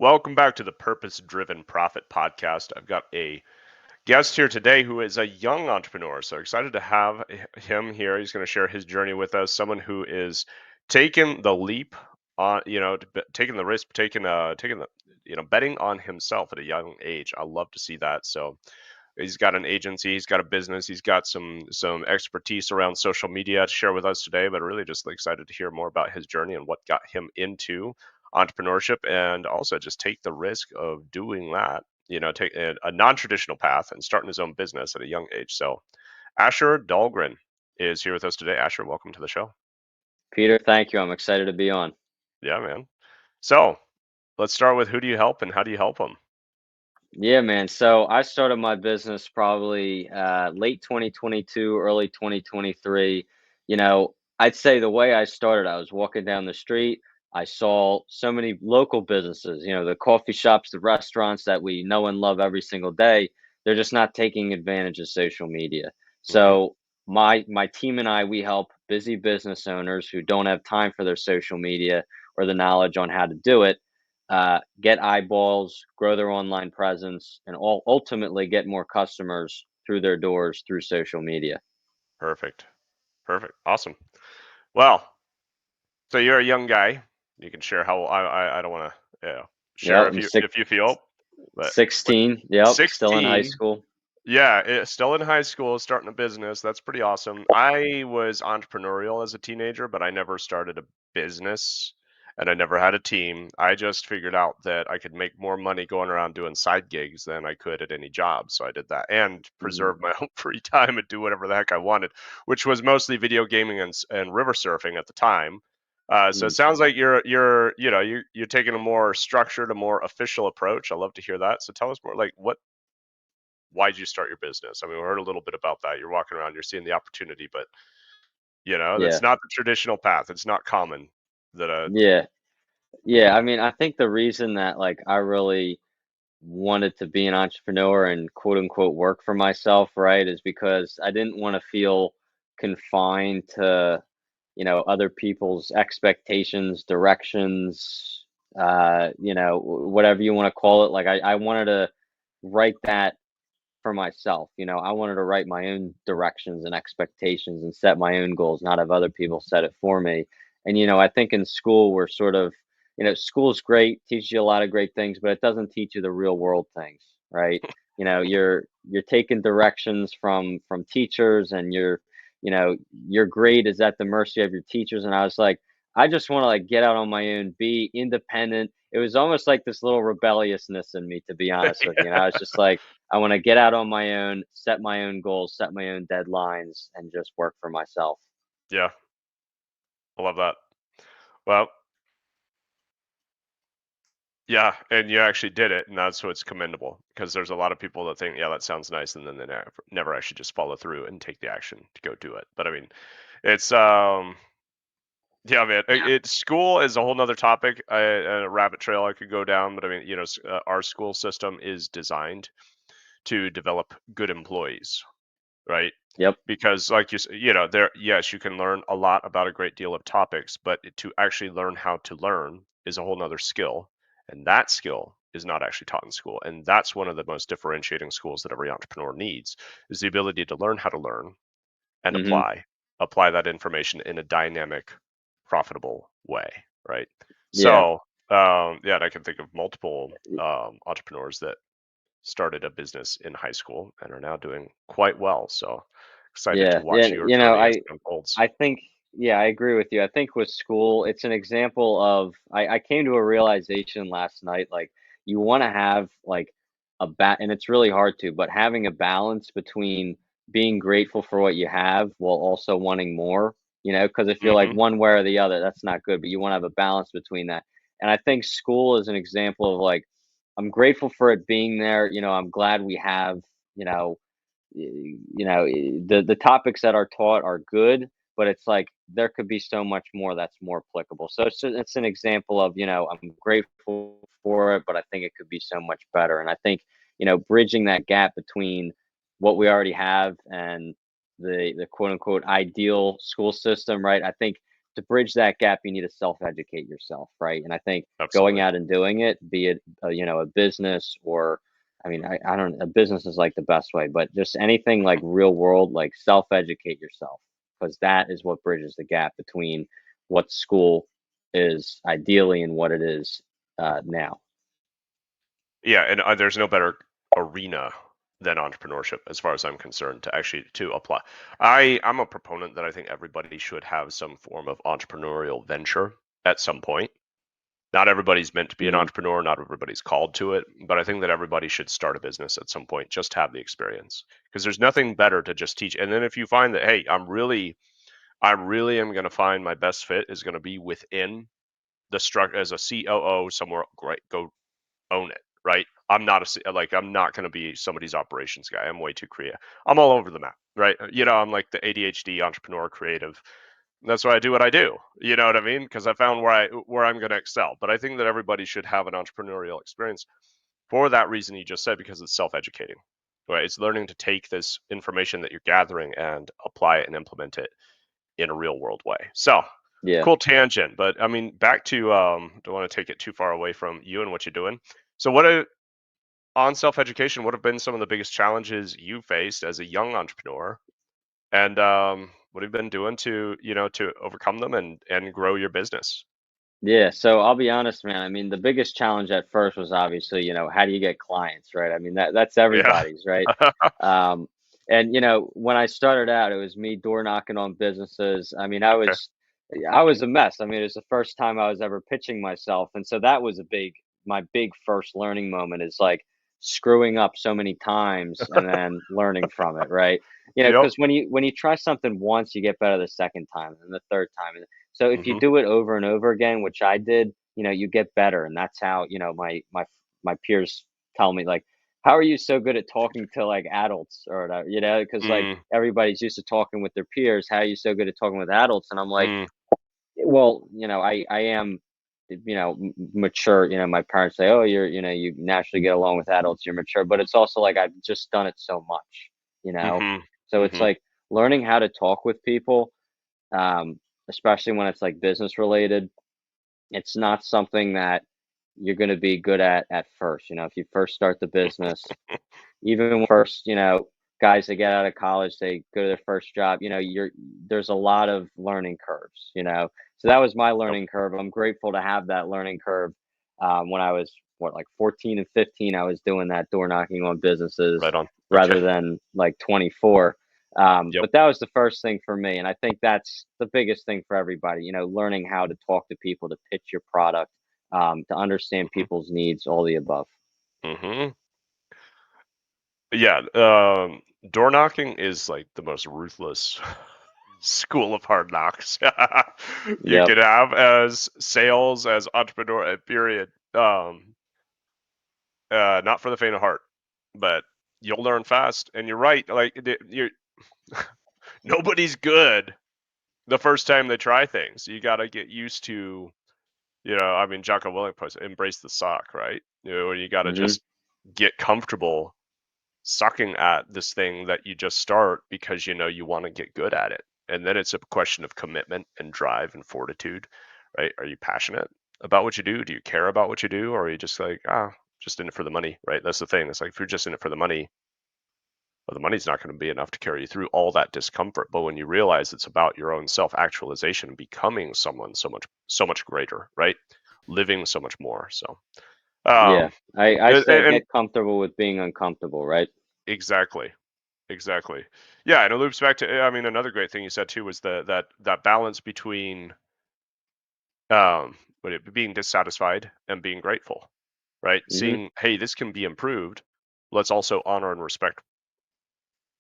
Welcome back to the Purpose Driven Profit Podcast. I've got a guest here today who is a young entrepreneur. So excited to have him here. He's going to share his journey with us. Someone who is taking the leap on, taking the risk, taking the, betting on himself at a young age. I love to see that. So he's got an agency, he's got a business, he's got some expertise around social media to share with us today. But really, just excited to hear more about his journey and what got him into entrepreneurship, and also just take the risk of doing that. Take a non-traditional path and starting his own business at a young age. So, Asher Dahlgren is here with us today. Asher, welcome to the show. Peter, thank you. I'm excited to be on. Yeah, man. So, let's start with, who do you help and how do you help them? Yeah, man. So I started my business probably late 2022, early 2023. I'd say the way I started, I was walking down the street. I saw so many local businesses, the coffee shops, the restaurants that we know and love every single day. They're just not taking advantage of social media. Hmm. So my team and I, we help busy business owners who don't have time for their social media or the knowledge on how to do it, get eyeballs, grow their online presence, and ultimately get more customers through their doors through social media. Perfect. Perfect. Awesome. Well, so you're a young guy. You can share how I don't want to share Yep, if I'm you feel, but what, 16. Yep, still in high 16? school. Yeah, still in high school, starting a business. That's pretty awesome. I was entrepreneurial as a teenager, but I never started a business and I never had a team. I just figured out that I could make more money going around doing side gigs than I could at any job. So I did that and Mhm. preserve my own free time and do whatever the heck I wanted, which was mostly video gaming and river surfing at the time. So it Mm. sounds like you're taking a more structured, a more official approach. I love to hear that. So tell us more, like, why'd you start your business? I mean, we heard a little bit about that. You're walking around, you're seeing the opportunity, but that's Yeah, not the traditional path. It's not common that yeah, yeah. I mean, I think the reason that I really wanted to be an entrepreneur and quote unquote work for myself, right, is because I didn't want to feel confined to other people's expectations, directions, whatever you want to call it. Like I wanted to write that for myself. I wanted to write my own directions and expectations and set my own goals, not have other people set it for me. And I think in school we're sort of, school's great, teaches you a lot of great things, but it doesn't teach you the real world things, right? You're taking directions from teachers, and your grade is at the mercy of your teachers. And I was like, I just want to get out on my own, be independent. It was almost like this little rebelliousness in me, to be honest with you. And I was just like, I want to get out on my own, set my own goals, set my own deadlines, and just work for myself. yeah, I love that. Well, yeah, and you actually did it, and that's what's commendable, because there's a lot of people that think, yeah, that sounds nice, and then they never actually just follow through and take the action to go do it. But I mean, it's yeah, man. Yeah. School is a whole nother topic, a rabbit trail I could go down. But I mean, our school system is designed to develop good employees, right? Yep. Because, like there, yes, you can learn a lot about a great deal of topics, but to actually learn how to learn is a whole nother skill, and that skill is not actually taught in school. And that's one of the most differentiating skills that every entrepreneur needs, is the ability to learn how to learn and Mhm. apply that information in a dynamic, profitable way, right? Yeah. So, yeah, and I can think of multiple entrepreneurs that started a business in high school and are now doing quite well. So excited to Yeah. Yeah. watch your journey as it unfolds. I think, yeah, I agree with you. I think with school, it's an example of, I came to a realization last night, like you want to have and it's really hard to, but having a balance between being grateful for what you have while also wanting more, because if you're like Hmm. one way or the other, that's not good, but you want to have a balance between that. And I think school is an example of I'm grateful for it being there. I'm glad we have, you know, the topics that are taught are good, but it's like there could be so much more that's more applicable. So it's an example of, I'm grateful for it, but I think it could be so much better. And I think, bridging that gap between what we already have and the quote unquote ideal school system, right? I think to bridge that gap, you need to self-educate yourself, right? And I think going Absolutely. out and doing it, be it a business or I mean, I don't a business is like the best way, but just anything like Mhm. real world, like self-educate yourself because that is what bridges the gap between what school is ideally and what it is now. Yeah, and there's no better arena than entrepreneurship, as far as I'm concerned, to actually to apply. I'm a proponent that I think everybody should have some form of entrepreneurial venture at some point. Not everybody's meant to be an Hmm. entrepreneur, not everybody's called to it, but I think that everybody should start a business at some point, just have the experience. Because there's nothing better to just teach. And then if you find that, hey, I really am going to find my best fit is going to be within the structure as a COO somewhere. Great, go own it, right? I'm not going to be somebody's operations guy. I'm way too creative. I'm all over the map, right? I'm like the ADHD entrepreneur creative. That's why I do what I do. You know what I mean? Because I found where I'm going to excel. But I think that everybody should have an entrepreneurial experience for that reason you just said, because it's self-educating. Right? It's learning to take this information that you're gathering and apply it and implement it in a real world way. So, Yeah. cool tangent, but I mean, back to don't want to take it too far away from you and what you're doing. So, on self education, what have been some of the biggest challenges you faced as a young entrepreneur, and what have you been doing to to overcome them and grow your business? Yeah, so I'll be honest, man. I mean, the biggest challenge at first was obviously, how do you get clients, right? I mean, that's Yeah. everybody's, right? Um, and when I started out, it was me door knocking on businesses. I mean, Okay. I was a mess. I mean, it was the first time I was ever pitching myself, and so that was my big first learning moment is like screwing up so many times and then learning from it, right? Yep. Because when you try something once, you get better the second time and the third time. So if you Hmm. do it over and over again, which I did, you get better, and that's how my peers tell me like, "How are you so good at talking to like adults or whatever?" Because like Mm, everybody's used to talking with their peers. How are you so good at talking with adults? And I'm like, mm, well, I am, mature. My parents say, "Oh, you naturally get along with adults. You're mature," but it's also like I've just done it so much, you know. mhm, So it's mhm, like learning how to talk with people um, especially when it's like business related. It's not something that you're going to be good at first. If you first start the business, even when first, guys that get out of college, they go to their first job, there's a lot of learning curves. So that was my yep, learning curve. I'm grateful to have that learning curve. When I was like 14 and 15, I was doing that door knocking on businesses right on. Okay. rather than like 24. Yep. But that was the first thing for me. And I think that's the biggest thing for everybody, learning how to talk to people, to pitch your product, to understand Mhm, people's needs, all the above. mhm. Yeah, door knocking is like the most ruthless school of hard knocks you Yep. could have as sales, as entrepreneur, period. Not for the faint of heart, but you'll learn fast. And you're right, like you're nobody's good the first time they try things. You got to get used to, I mean, Jocko Willink puts embrace the sock, right? You got to Hmm. just get comfortable sucking at this thing that you just start because you want to get good at it. And then it's a question of commitment and drive and fortitude, right? Are you passionate about what you do? Do you care about what you do? Or are you just like, just in it for the money, right? That's the thing. It's like if you're just in it for the money, well, the money's not going to be enough to carry you through all that discomfort. But when you realize it's about your own self-actualization and becoming someone so much greater, right? Living so much more. So, Yeah. um, I say and get comfortable with being uncomfortable, right? exactly. Exactly. Yeah, and it loops back to I mean, another great thing you said too was that balance between being dissatisfied and being grateful, right? Hmm. Seeing, hey, this can be improved. Let's also honor and respect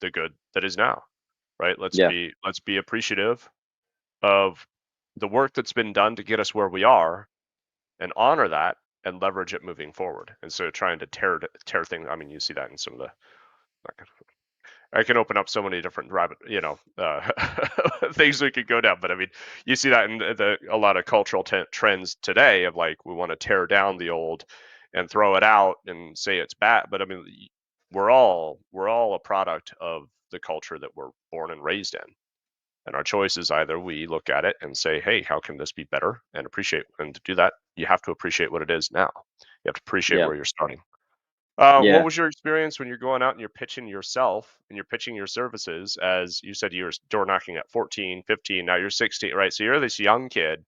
the good that is now, right? Yeah. Let's be appreciative of the work that's been done to get us where we are and honor that and leverage it moving forward. Instead of trying to tear things. I mean, you see that in some of the I can open up so many different rabbit, things we could go down. But I mean, you see that in a lot of cultural trends today of like we want to tear down the old and throw it out and say it's bad. But I mean, we're all a product of the culture that we're born and raised in. And our choice is either we look at it and say, hey, how can this be better? And appreciate, and to do that, you have to appreciate what it is now. You have to appreciate Yeah. where you're starting. What Yeah. was your experience when you're going out and you're pitching yourself and you're pitching your services? As you said, you were door knocking at 14, 15, now you're 16, right? So you're this young kid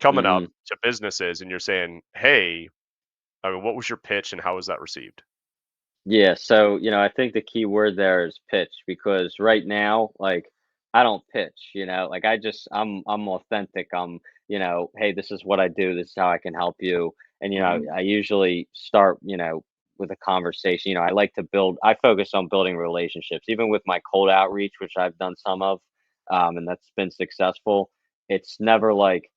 coming up Mhm. to businesses and you're saying, hey, I mean, what was your pitch and how was that received? Yeah, so, I think the key word there is pitch because right now, like, I don't pitch, like I'm authentic. Hey, this is what I do, this is how I can help you. And Hmm. I usually start, with a conversation. I focus on building relationships, even with my cold outreach, which I've done some of, and that's been successful. It's never like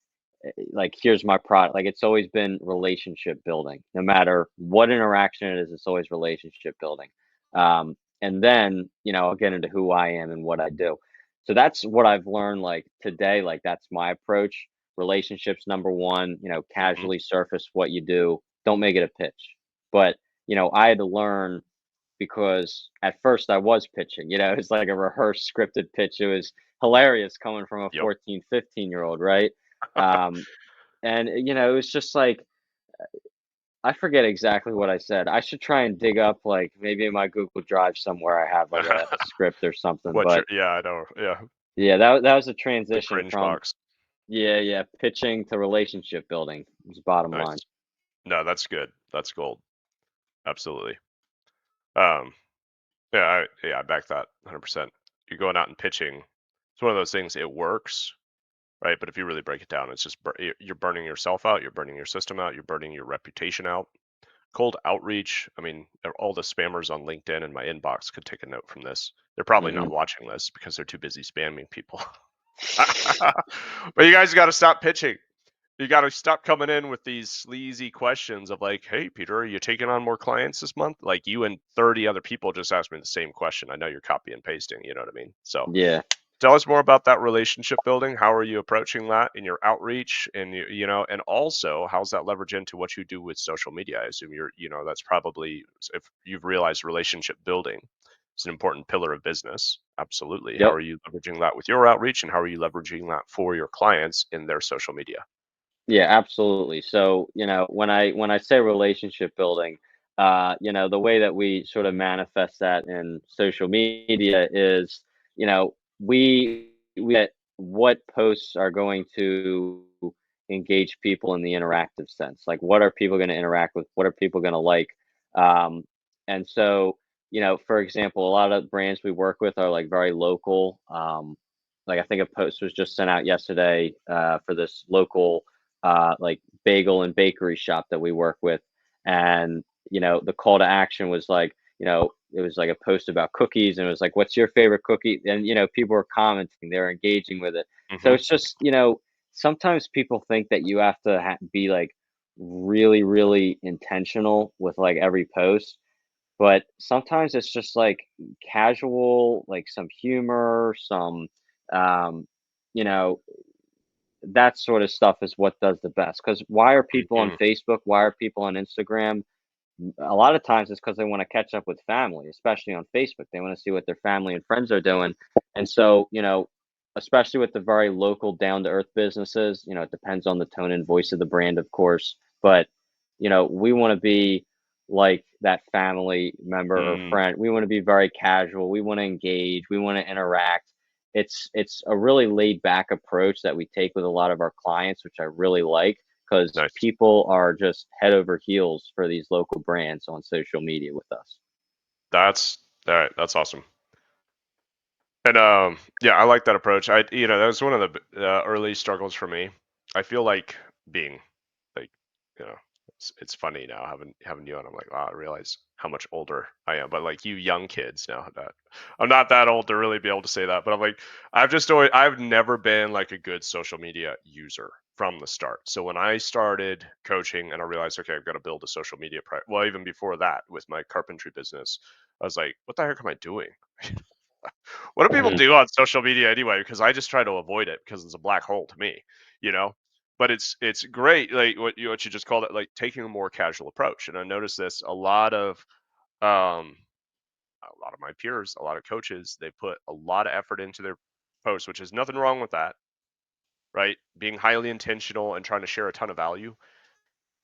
here's my product, like it's always been relationship building no matter what interaction it is. It's always relationship building. And then I'll get into who I am and what I do. So that's what I've learned, like today, like that's my approach. Relationships number one. Hmm. Casually surface what you do, don't make it a pitch. But I had to learn because at first I was pitching. It was like a rehearsed scripted pitch. It was hilarious coming from a Yep. 14, 15-year-old, right? um, and, it was just like, I forget exactly what I said. I should try and dig up, like, maybe in my Google Drive somewhere I have like a script or something. What you're, But yeah, I know. Yeah. yeah, that was a The transition cringe from, box. yeah, yeah, pitching to relationship building is bottom line. Nice. No, that's good. That's gold. Absolutely. Um, yeah, I back that 100%. You're going out and pitching. It's one of those things. It works, right? But if you really break it down, it's just you're burning yourself out. You're burning your system out. You're burning your reputation out. Cold outreach. I mean, all the spammers on LinkedIn in my inbox could take a note from this. They're probably Hmm. not watching this because they're too busy spamming people. But you guys got to stop pitching. You got to stop coming in with these sleazy questions of like, "Hey, Peter, are you taking on more clients this month?" Like you and 30 other people just asked me the same question. I know you're copy and pasting, you know what I mean? So, Yeah. tell us more about that relationship building. How are you approaching that in your outreach and and also how's that leverage into what you do with social media? I assume that's probably if you've realized relationship building is an important pillar of business. Absolutely. How Yep. are you leveraging that with your outreach and how are you leveraging that for your clients in their social media? Yeah, absolutely. So, when I say relationship building, the way that we sort of manifest that in social media is, we get what posts are going to engage people in the interactive sense. Like, what are people going to interact with? What are people going to like? Um, and so, for example, a lot of brands we work with are like very local. Like I think a post was just sent out yesterday for this local like bagel and bakery shop that we work with. And, the call to action was like, it was like a post about cookies and it was like, what's your favorite cookie? And, people were commenting, they're engaging with it. So Hmm. it's just, sometimes people think that you have to be like really, really intentional with like every post. But sometimes it's just like casual, like some humor, um, you know, that sort of stuff is what does the best. Because why are people on Hmm. Facebook? Why are people on Instagram? A lot of times it's because they want to catch up with family, especially on Facebook. They want to see what their family and friends are doing. And so, especially with the very local, down to earth businesses, it depends on the tone and voice of the brand, of course. But, we want to be like that family member or Mm, friend. We want to be very casual. We want to engage. We want to interact. It's a really laid back approach that we take with a lot of our clients, which I really like because nice. people are just head over heels for these local brands on social media with us. That's all right. That's awesome. And yeah, I like that approach. That was one of the early struggles for me. I feel like being like, you know, it's funny now having you on. I'm like, wow, I realize how much older I am. But like you young kids now, that I'm not that old to really be able to say that. But I'm like, I've never been like a good social media user from the start. So when I started coaching and I realized, okay, I've got to build a social media. Well, even before that, with my carpentry business, I was like, what the heck am I doing? What do people Mhm. do on social media anyway? Because I just try to avoid it because it's a black hole to me, you know. But it's great, like what you just called it, like taking a more casual approach. And I noticed this um a lot of my peers, a lot of coaches, they put a lot of effort into their post, which is nothing wrong with that, right? Being highly intentional and trying to share a ton of value,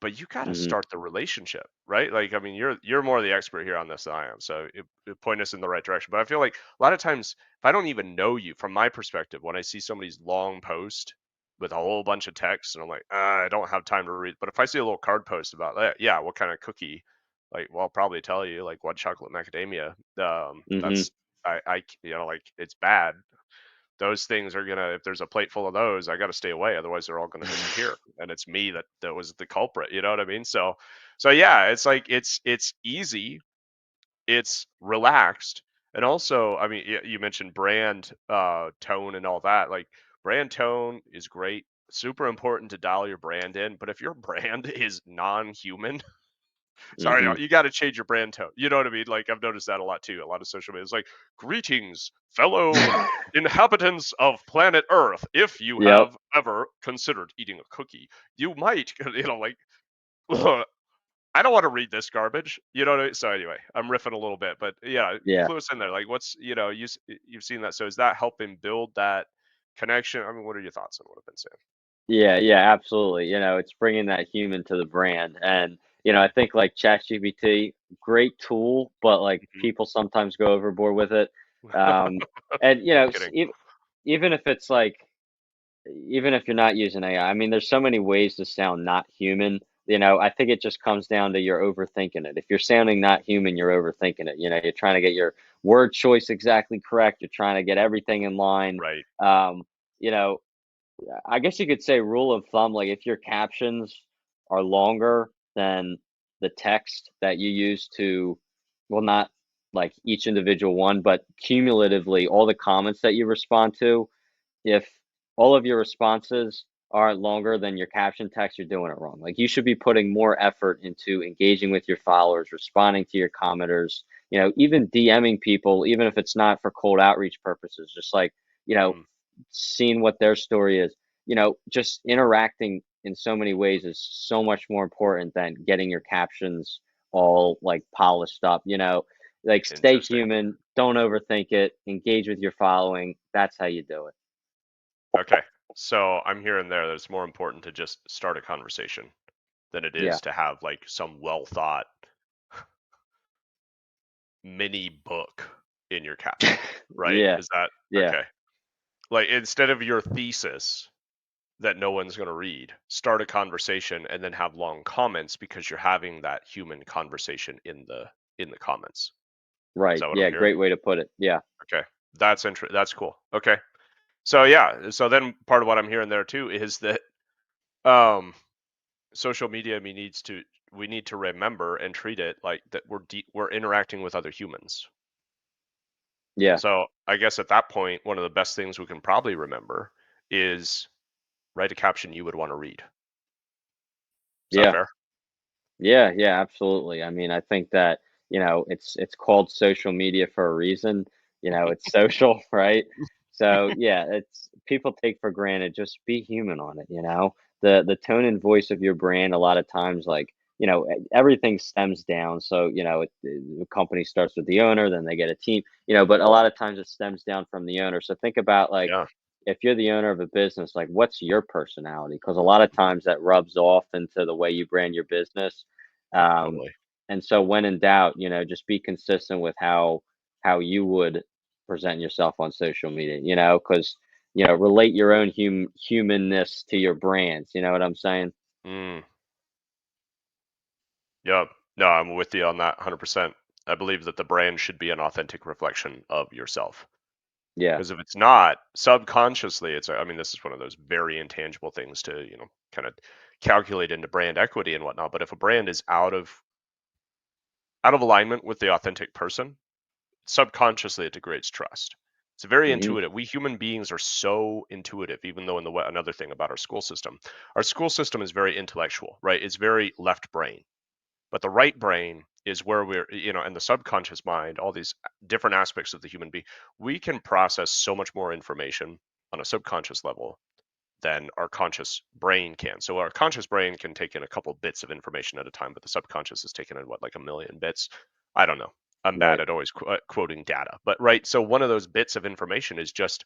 but you got to Mhm. start the relationship, right? Like, I mean, you're more the expert here on this than I am, so it point us in the right direction. But I feel like a lot of times, if I don't even know you, from my perspective, when I see somebody's long post with a whole bunch of text, and I'm like, I don't have time to read. But if I see a little card post about that, yeah, what kind of cookie? Like, well, I'll probably tell you, like, what chocolate macadamia. Mhm. That's you know, like, it's bad. Those things are gonna, if there's a plate full of those, I got to stay away, otherwise they're all gonna disappear, and it's me that was the culprit. You know what I mean? So yeah, it's like it's easy, it's relaxed, and also, I mean, you mentioned brand tone and all that. Like, brand tone is great, super important to dial your brand in. But if your brand is non-human, sorry, Mhm. you got to change your brand tone. You know what I mean? Like, I've noticed that a lot too. A lot of social media is like, "Greetings, fellow inhabitants of planet Earth. If you Yep. have ever considered eating a cookie, you might," you know, like, I don't want to read this garbage. You know what I mean? So anyway, I'm riffing a little bit, but yeah, Yeah. clue us in there. Like, what's, you know, you've seen that. So is that helping build that connection? I mean, what are your thoughts on what I've been saying? Yeah, yeah, absolutely. It's bringing that human to the brand. And, I think like ChatGPT, great tool, but like Mhm. people sometimes go overboard with it. Um, and, No kidding. even if it's like, even if you're not using AI, I mean, there's so many ways to sound not human. I think it just comes down to you're overthinking it. If you're sounding not human, you're overthinking it. You're trying to get your word choice exactly correct. You're trying to get everything in line. Right. Um, you know, I guess you could say rule of thumb, like if your captions are longer than the text that you use to, well, not like each individual one, but cumulatively all the comments that you respond to, if all of your responses aren't longer than your caption text, you're doing it wrong. Like you should be putting more effort into engaging with your followers, responding to your commenters, even DMing people, even if it's not for cold outreach purposes, just like, you know, Mm, seeing what their story is. Just interacting in so many ways is so much more important than getting your captions all like polished up. Like stay interesting. human, don't overthink it, engage with your following. That's how you do it. Okay. So I'm hearing there that it's more important to just start a conversation than it Yeah. is to have like some well thought mini book in your caption, right? Yeah. Is that Yeah. okay? Like, instead of your thesis that no one's going to read, start a conversation and then have long comments because you're having that human conversation in the comments. Is Right. that what I'm Yeah, hearing? great way to put it. Yeah. Okay. That's cool. Okay. So yeah, so then part of what I'm hearing there too is that um social media we need to remember and treat it like that we're interacting with other humans. Yeah. So I guess at that point, one of the best things we can probably remember is write a caption you would want to read. Is that Yeah. fair? Yeah, yeah, absolutely. I mean, I think that, it's called social media for a reason. It's social, right? So, yeah, it's people take for granted just be human on it. The tone and voice of your brand a lot of times like, everything stems down. So, the company starts with the owner, then they get a team, but a lot of times it stems down from the owner. So think about like Yeah, if you're the owner of a business, like what's your personality? Because a lot of times that rubs off into the way you brand your business. Um, totally. and so when in doubt, just be consistent with how you would present yourself on social media, because relate your own humanness to your brands. You know what I'm saying? Mm, yeah. No, I'm with you on that 100%. I believe that the brand should be an authentic reflection of yourself. Yeah. Because if it's not, subconsciously, I mean, this is one of those very intangible things to, kind of calculate into brand equity and whatnot. But if a brand is out of alignment with the authentic person, subconsciously it degrades trust. It's very Hmm. intuitive. We human beings are so intuitive, even though another thing about our school system is very intellectual, right? It's very left brain, but the right brain is where and the subconscious mind, all these different aspects of the human being, we can process so much more information on a subconscious level than our conscious brain can. So our conscious brain can take in a couple bits of information at a time, but the subconscious is taking in what, like a million bits? I don't know. I'm bad Right. at always quoting data, but right. So one of those bits of information is just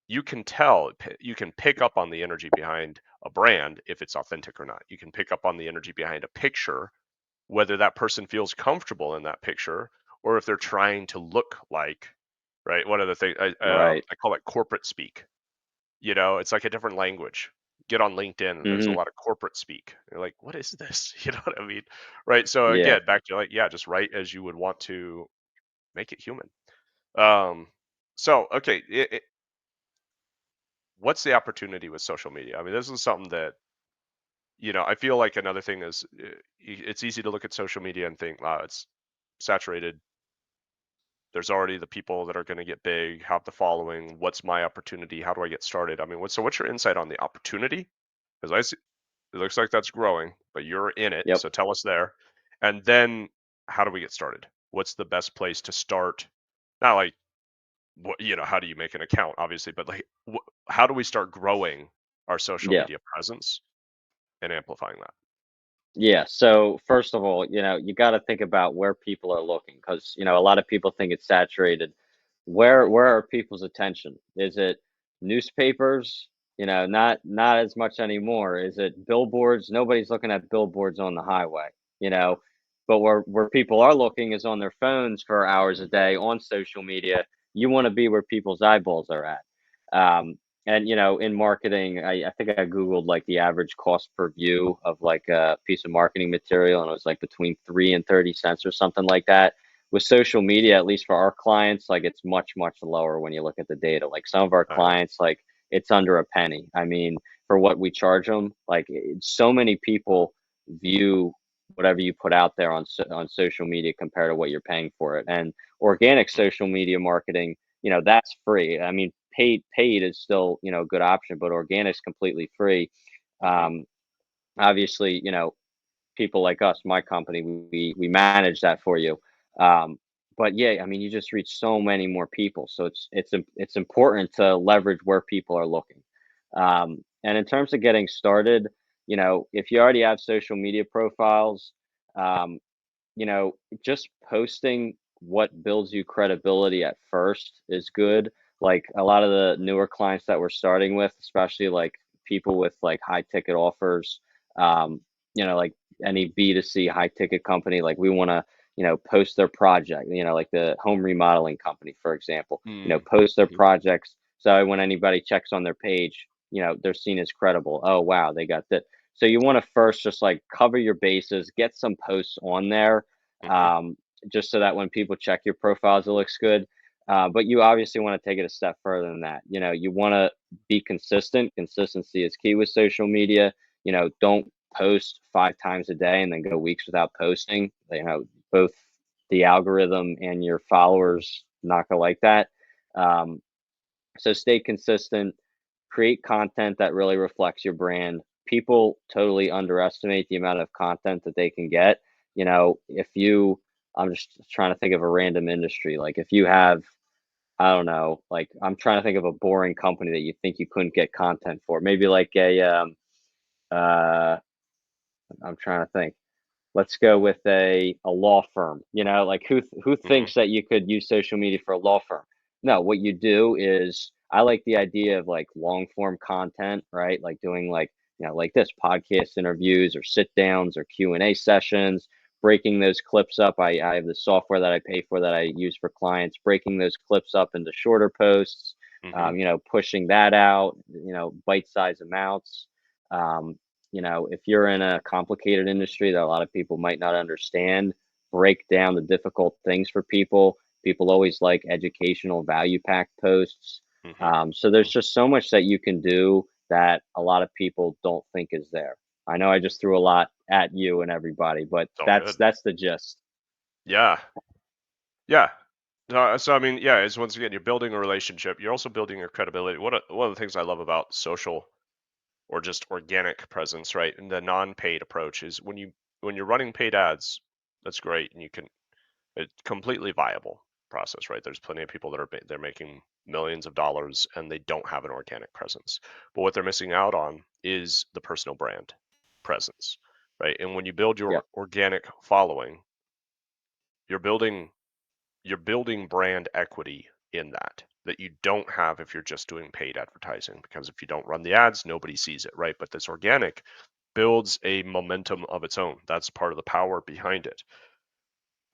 you can tell, you can pick up on the energy behind a brand if it's authentic or not. You can pick up on the energy behind a picture, whether that person feels comfortable in that picture or if they're trying to look like, right? One of the things Right. I call it corporate speak. You know, it's like a different language. Get on LinkedIn and there's a Mhm. lot of corporate speak. You're like, what is this? You know what I mean? Right. So Yeah. again, back to like, yeah, just write as you would want to make it human. Um, so okay, what's the opportunity with social media? I mean, this is something that, I feel like another thing is it's easy to look at social media and think, wow, it's saturated. There's already the people that are going to get big, have the following. What's my opportunity? How do I get started? I mean, what's your insight on the opportunity? Because it looks like that's growing, but you're in it, Yep. so tell us there. And then how do we get started? What's the best place to start? Not like how do you make an account, obviously, but like how do we start growing our social Yeah. media presence and amplifying that? Yeah. So first of all, you got to think about where people are looking because a lot of people think it's saturated. Where are people's attention? Is it newspapers? Not as much anymore. Is it billboards? Nobody's looking at billboards on the highway. You know, but where people are looking is on their phones for hours a day on social media. You want to be where people's eyeballs are at. Um, and in marketing, I think I googled like the average cost per view of like a piece of marketing material, and it was like between 3 and 30 cents or something like that. With social media, at least for our clients, like it's much much lower when you look at the data. Like some of our Nice. clients, like it's under a penny. I mean, for what we charge them, like so many people view whatever you put out there on social media compared to what you're paying for it. And organic Mhm, social media marketing, that's free. I mean, paid is still, a good option, but organic's completely free. mhm, Um, Obviously, people like us, my company, we manage that for you. Um, but yeah, I mean, you just reach so many more people, so it's important to leverage where people are looking. And in terms of getting started, if you already have social media profiles, um, just posting what builds you credibility at first is good. Like a lot of the newer clients that we're starting with, especially like people with like high ticket offers, um, like any B2C high ticket company, like we want to, post their project, like the home remodeling company, for example, mm, post their mhm, projects. So when anybody checks on their page, they're seen as credible. Oh, wow, they got that. So you want to first just like cover your bases, get some posts on there, mhm, um, just so that when people check your profiles, it looks good. But you obviously want to take it a step further than that. You want to be consistent. Consistency is key with social media. Don't post 5 times a day and then go weeks without posting. Both the algorithm and your followers not gonna like that. Um, so stay consistent, create content that really reflects your brand. People totally underestimate the amount of content that they can get. If you, I'm just trying to think of a random industry. Like if you have, I don't know, like I'm trying to think of a boring company that you think you couldn't get content for. Maybe like uh, I'm trying to think. Let's go with a law firm. Like who mhm, thinks that you could use social media for a law firm? No, what you do is I like the idea of like long form content, right? Like doing like, like this podcast interviews or sit downs or Q&A sessions, breaking those clips up. I have the software that I pay for that I use for clients, breaking those clips up into shorter posts, mhm, pushing that out, bite-sized amounts. Um, if you're in a complicated industry that a lot of people might not understand, break down the difficult things for people. People always like educational value pack posts. mhm, So there's mhm. just so much that you can do that a lot of people don't think is there. I know I just threw a lot at you and everybody, but It's all that's good. that's the gist. Yeah, yeah. So I mean, yeah, it's once again you're building a relationship. You're also building your credibility. One of the things I love about social or just organic presence, right? And the non-paid approach is when you're running paid ads, that's great, and it's completely viable process, right? There's plenty of people that they're making millions of dollars and they don't have an organic presence. But what they're missing out on is the personal brand presence, right? And when you build Yeah. your organic following, you're building brand equity in that. that you don't have if you're just doing paid advertising, because if you don't run the ads, nobody sees it, right? But this organic builds a momentum of its own. That's part of the power behind it.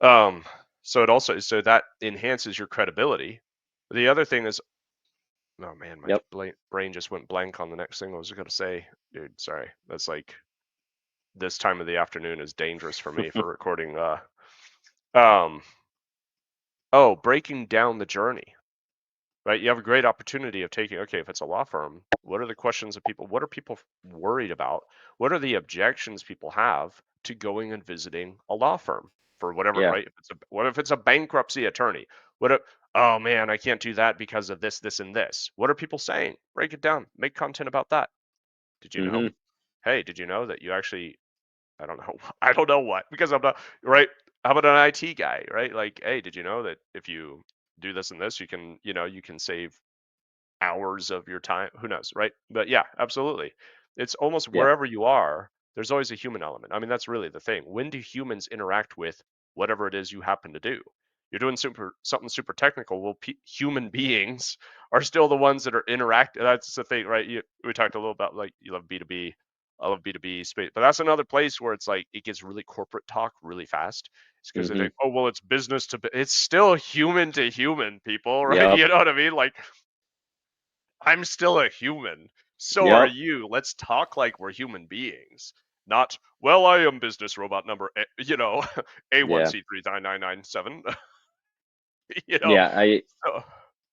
Um, so that enhances your credibility. The other thing is, oh man, my Yep. brain just went blank on the next thing I was going to say. Dude, sorry. That's like this time of the afternoon is dangerous for me for recording. Um, oh, breaking down the journey, right? You have a great opportunity of taking, okay, if it's a law firm, what are the questions that people, what are people worried about? What are the objections people have to going and visiting a law firm for whatever, Yeah. right? If it's a, what if it's a bankruptcy attorney? What if, oh man, I can't do that because of this, this, and this. What are people saying? Break it down, make content about that. Did you know? Mhm. Hey, did you know that you actually, I don't know, I don't know what, because I'm not, right? How about an IT guy, right? Like, hey, did you know that if you do this and this, you can, you can save hours of your time, who knows, right? But yeah, absolutely, it's almost Yeah. wherever you are, there's always a human element. I mean, that's really the thing. When do humans interact with whatever it is you happen to do? You're doing something super technical, well, human beings are still the ones that are interact. That's the thing, right? We talked a little about, like, you love B2B, I love B2B space, but that's another place where it's like it gets really corporate talk really fast. It's because they Mhm. think, oh well, it's business to it's still human to human, people, right? Yep. You know what I mean? Like, I'm still a human. So are Yep. you. Let's talk like we're human beings. Not, well, I am business robot number, Yeah. A1C39997. you know, Yeah. so,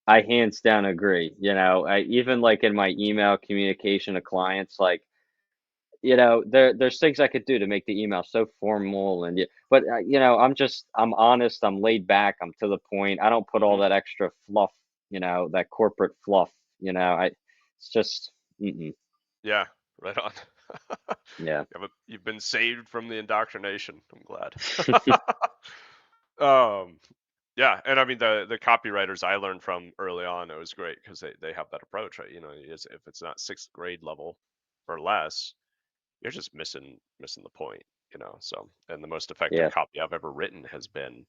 I hands down agree. I even like in my email communication to clients, like, there's things I could do to make the email so formal and but I'm honest, I'm laid back, I'm to the point. I don't put all mhm, that extra fluff, that corporate fluff, it's just mm-mm. yeah, right on. Yeah. You've been saved from the indoctrination. I'm glad. um, yeah, and I mean the copywriters I learned from early on, it was great because they have that approach, right? If it's not sixth grade level or less, you're just missing the point, So, and the most effective Yeah. copy I've ever written has been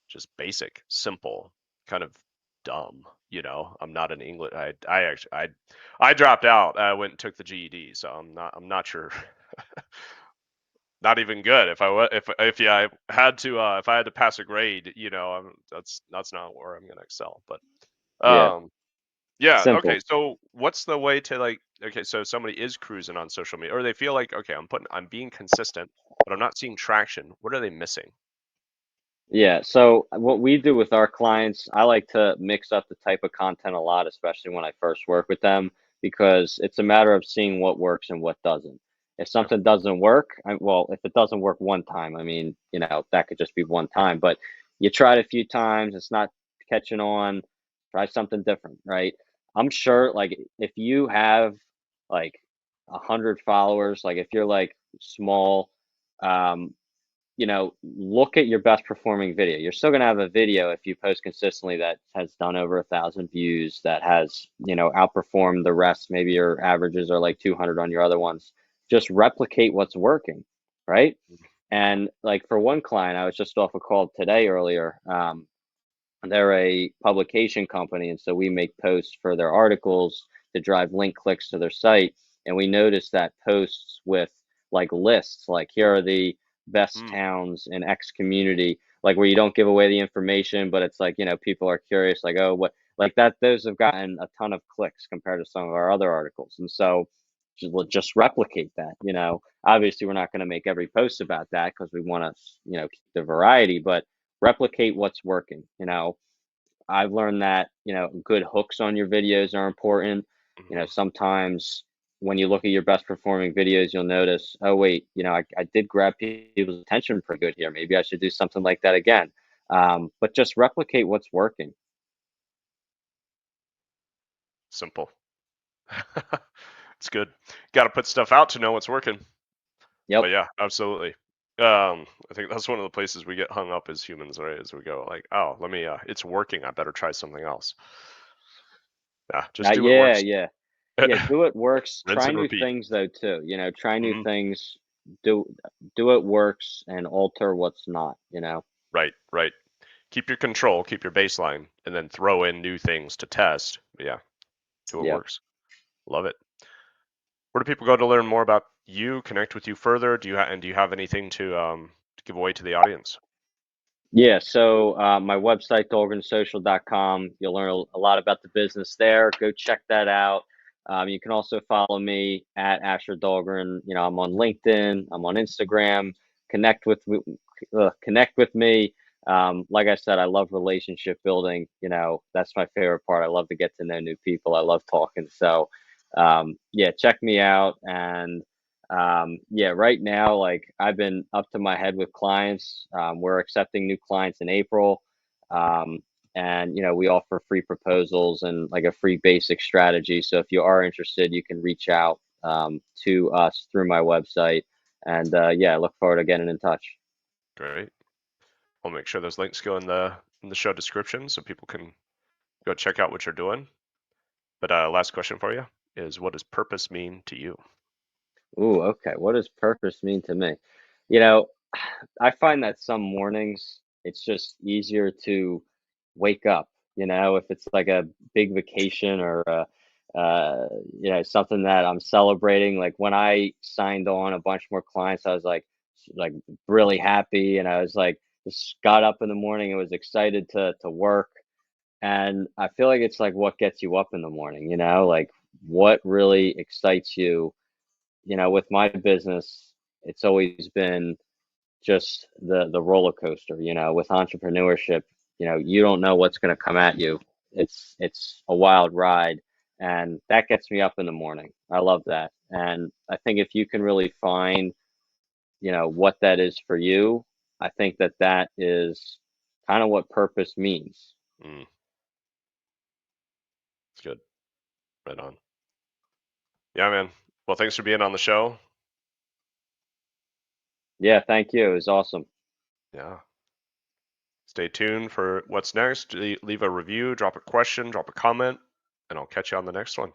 just basic, simple, kind of dumb. I'm not an English. I actually I dropped out. I went and took the GED, so I'm not sure. Not even good. If yeah, I had to if I had to pass a grade, that's not where I'm gonna excel. But Yeah. um, yeah, okay. Simple. So what's the way to, like, okay, so somebody is cruising on social media, or they feel like, okay, I'm being consistent, but I'm not seeing traction. What are they missing? Yeah, so what we do with our clients, I like to mix up the type of content a lot, especially when I first work with them, because it's a matter of seeing what works and what doesn't. If Okay. something doesn't work, well, if it doesn't work one time, I mean, that could just be one time, but you try it a few times, it's not catching on, try something different, right? I'm sure, like, if you have like 100 followers, like if you're like small, um, look at your best performing video. You're still going to have a video if you post consistently that has done over 1,000 views, that has, outperformed the rest. Maybe your averages are like 200 on your other ones. Just replicate what's working, right? And like for one client, I was just off a call today earlier. They're a publication company, and so we make posts for their articles to drive link clicks to their site. And we noticed that posts with like lists, like here are the best Mm, towns in X community, like where you don't give away the information, but it's like, people are curious, like, oh, what, like that, those have gotten a ton of clicks compared to some of our other articles. And so just replicate that, Obviously, we're not going to make every post about that because we want to, keep the variety, but replicate what's working. I've learned that, good hooks on your videos are important. mhm. Sometimes when you look at your best performing videos, you'll notice, oh, wait, I did grab people's attention pretty good here. Maybe I should do something like that again. But just replicate what's working. Simple. It's good. Got to put stuff out to know what's working. Yep. But yeah, absolutely. I think that's one of the places we get hung up as humans, right? As we go, like, oh, let me, it's working. I better try something else. Yeah, just do what Yeah, works. yeah. Yeah, do it works. Rinse Try and new repeat. things though too. Try new Mhm. things. Do do what works and alter what's not. Right, right. keep your control, keep your baseline, and then throw in new things to test. But yeah, see what Yep. works. Love it. Where do people go to learn more about you, connect with you further? Do you have anything to give away to the audience? Yeah, so my website, dahlgrensocial.com, you'll learn a lot about the business there. Go check that out. You can also follow me at Asher Dahlgren. You know, I'm on LinkedIn, I'm on Instagram. Connect with me. Connect with me. Like I said, I love relationship building. You know, that's my favorite part. I love to get to know new people. I love talking. So, yeah, check me out. And yeah, right now, like I've been up to my head with clients. We're accepting new clients in April. Um, and you know, we offer free proposals and like a free basic strategy. So if you are interested, you can reach out to us through my website. And yeah, I look forward to getting in touch. Great. I'll make sure those links go in the show description so people can go check out what you're doing. But last question for you is, what does purpose mean to you? Ooh, okay. What does purpose mean to me? You know, I find that some mornings it's just easier to wake up, you know, if it's like a big vacation or you know, something that I'm celebrating. Like when I signed on a bunch more clients, I was like really happy, and I was like just got up in the morning and was excited to work. And I feel like it's like what gets you up in the morning, you know, like what really excites you. You know, with my business, it's always been just the roller coaster, you know, with entrepreneurship, you know, you don't know what's going to come at you. It's a wild ride, and that gets me up in the morning. I love that. And I think if you can really find, you know, what that is for you, I think that that is kind of what purpose means. Mm, it's good. Right on. Yeah, man. Well, thanks for being on the show. Yeah, thank you. It was awesome. Yeah. Stay tuned for what's next. Leave a review, drop a question, drop a comment, and I'll catch you on the next one.